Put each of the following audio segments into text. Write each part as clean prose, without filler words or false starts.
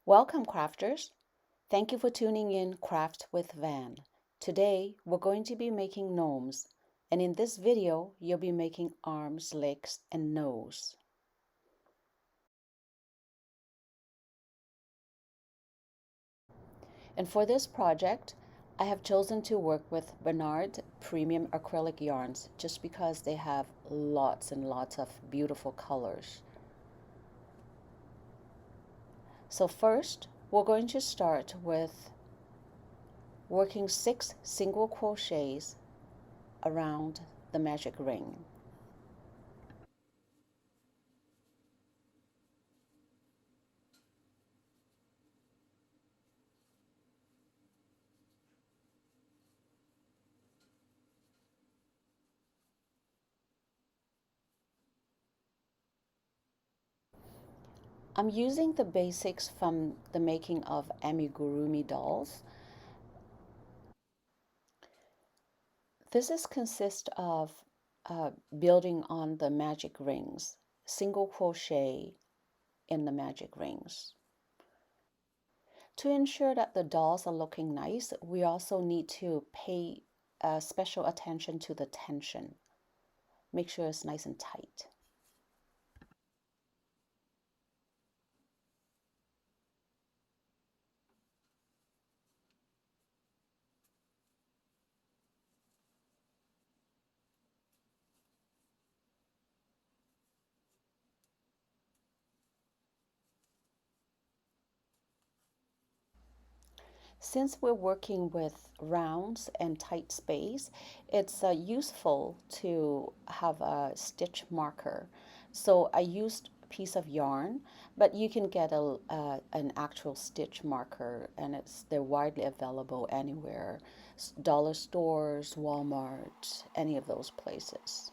Welcome, crafters! Thank you for tuning in Craft with Van. Today, we're going to be making gnomes, and in this video, you'll be making arms, legs, and nose. And for this project, I have chosen to work with Bernard Premium Acrylic Yarns just because they have lots and lots of beautiful colors. So first, we're going to start with working 6 single crochets around the magic ring. I'm using the basics from the making of amigurumi dolls. This consists of building on the magic rings, single crochet in the magic rings. To ensure that the dolls are looking nice, we also need to pay special attention to the tension. Make sure it's nice and tight. Since we're working with rounds and tight space, it's useful to have a stitch marker. So I used a piece of yarn, but you can get an actual stitch marker, and they're widely available anywhere, dollar stores, Walmart, any of those places.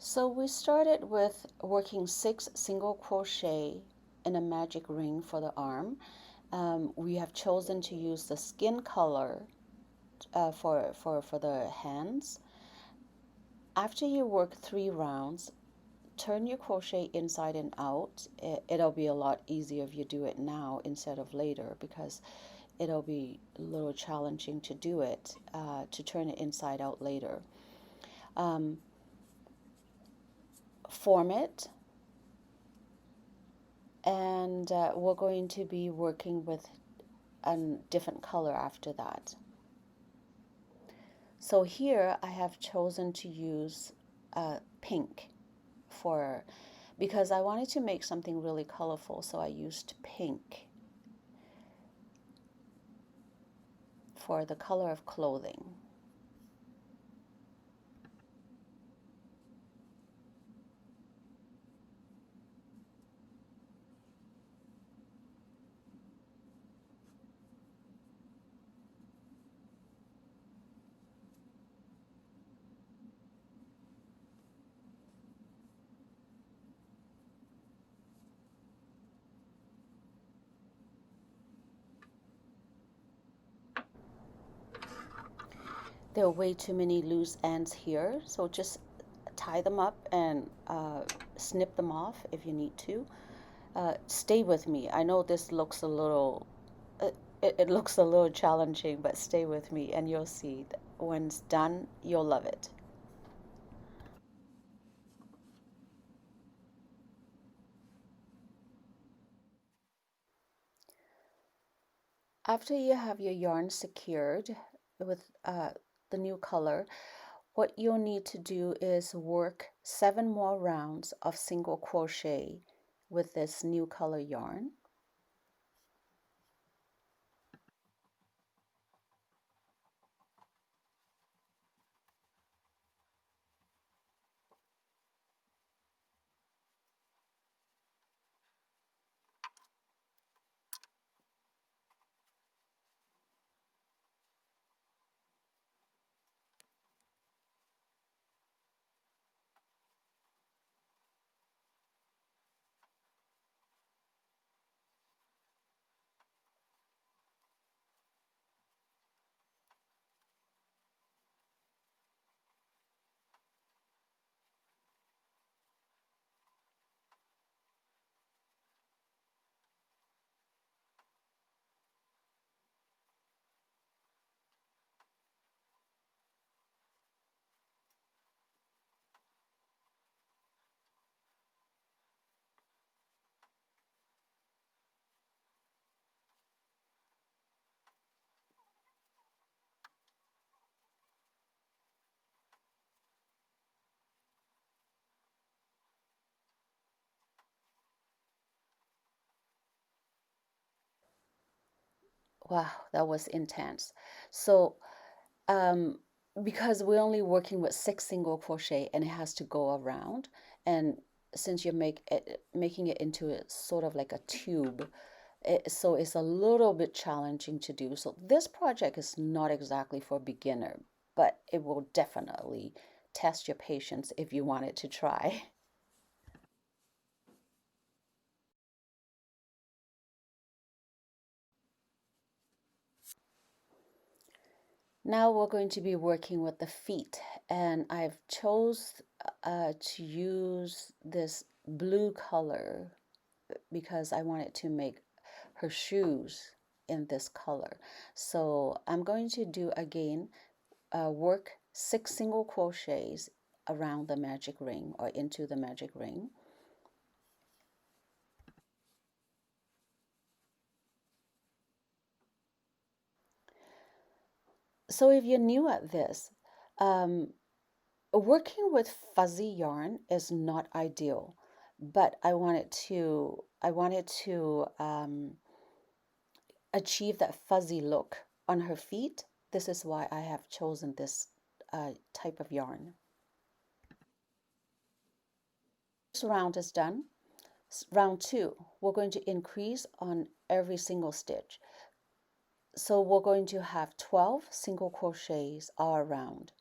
So we started with working 6 single crochet in a magic ring for the arm. We have chosen to use the skin color for the hands. After you work 3 rounds, turn your crochet inside and out. It'll be a lot easier if you do it now instead of later, because it'll be a little challenging to do it, to turn it inside out later. Form it, and we're going to be working with a different color after that. So here I have chosen to use pink because I wanted to make something really colorful, so I used pink for the color of clothing. There are way too many loose ends here, so just tie them up and snip them off if you need to. Stay with me. I know this looks a little, it looks a little challenging, but stay with me and you'll see that when it's done, you'll love it. After you have your yarn secured with the new color, what you'll need to do is work 7 more rounds of single crochet with this new color yarn. Wow, that was intense. So, um, because we're only working with six single crochet and it has to go around, and since you're making it into a sort of like a tube, so it's a little bit challenging to do. So this project is not exactly for beginner, but it will definitely test your patience if you wanted to try. Now we're going to be working with the feet, and I've chose to use this blue color because I wanted to make her shoes in this color. So I'm going to do again, work six single crochets around the magic ring or into the magic ring. So if you're new at this, um, working with fuzzy yarn is not ideal, but I wanted to achieve that fuzzy look on her feet. This is why I have chosen this type of yarn. This round is done. Round two, we're going to increase on every single stitch. So we're going to have 12 single crochets all around.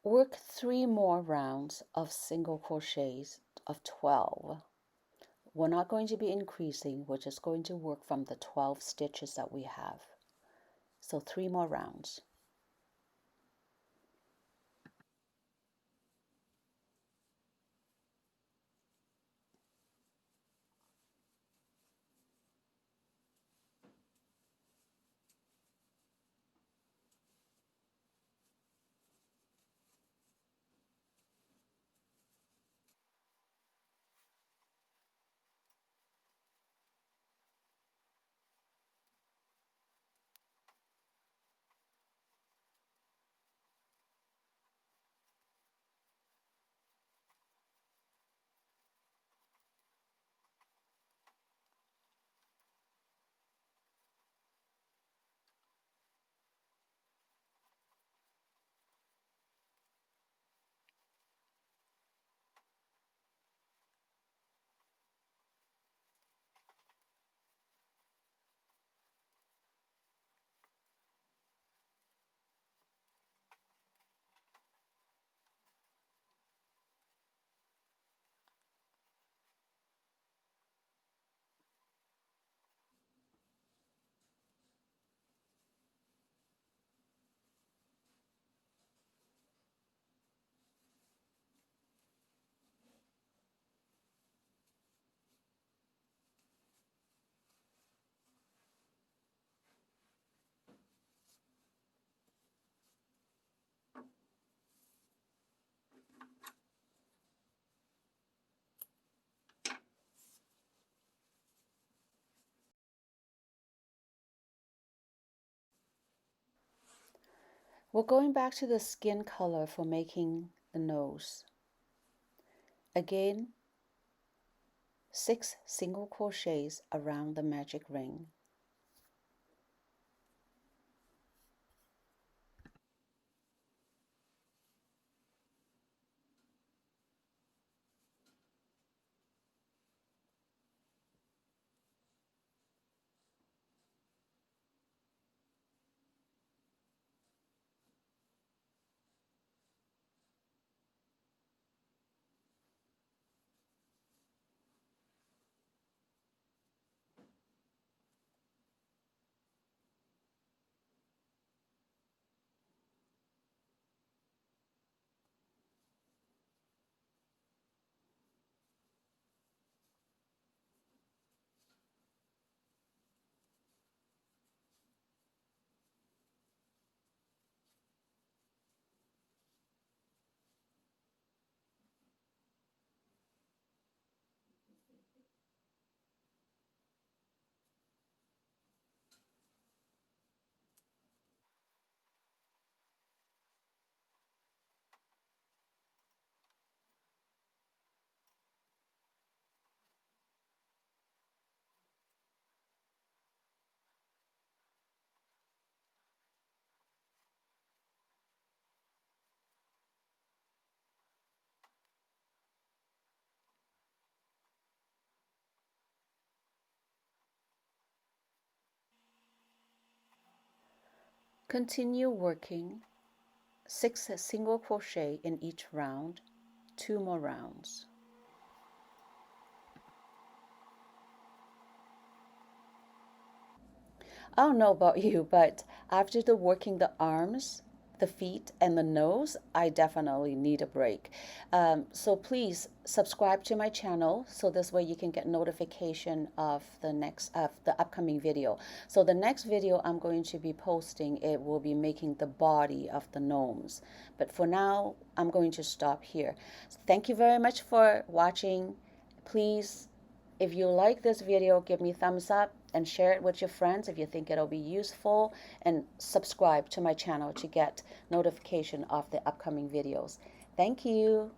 Work 3 more rounds of single crochets of 12. We're not going to be increasing, we're just going to work from the 12 stitches that we have. So 3 more rounds. We're going back to the skin color for making the nose. Again, 6 single crochets around the magic ring. Continue working 6 single crochet in each round, 2 more rounds. I don't know about you, but after working the arms, the feet, and the nose, I definitely need a break. So please subscribe to my channel so this way you can get notification of the upcoming video. So the next video I'm going to be posting, it will be making the body of the gnomes. But for now, I'm going to stop here. Thank you very much for watching. Please, if you like this video, give me a thumbs up and share it with your friends if you think it'll be useful, and subscribe to my channel to get notification of the upcoming videos. Thank you.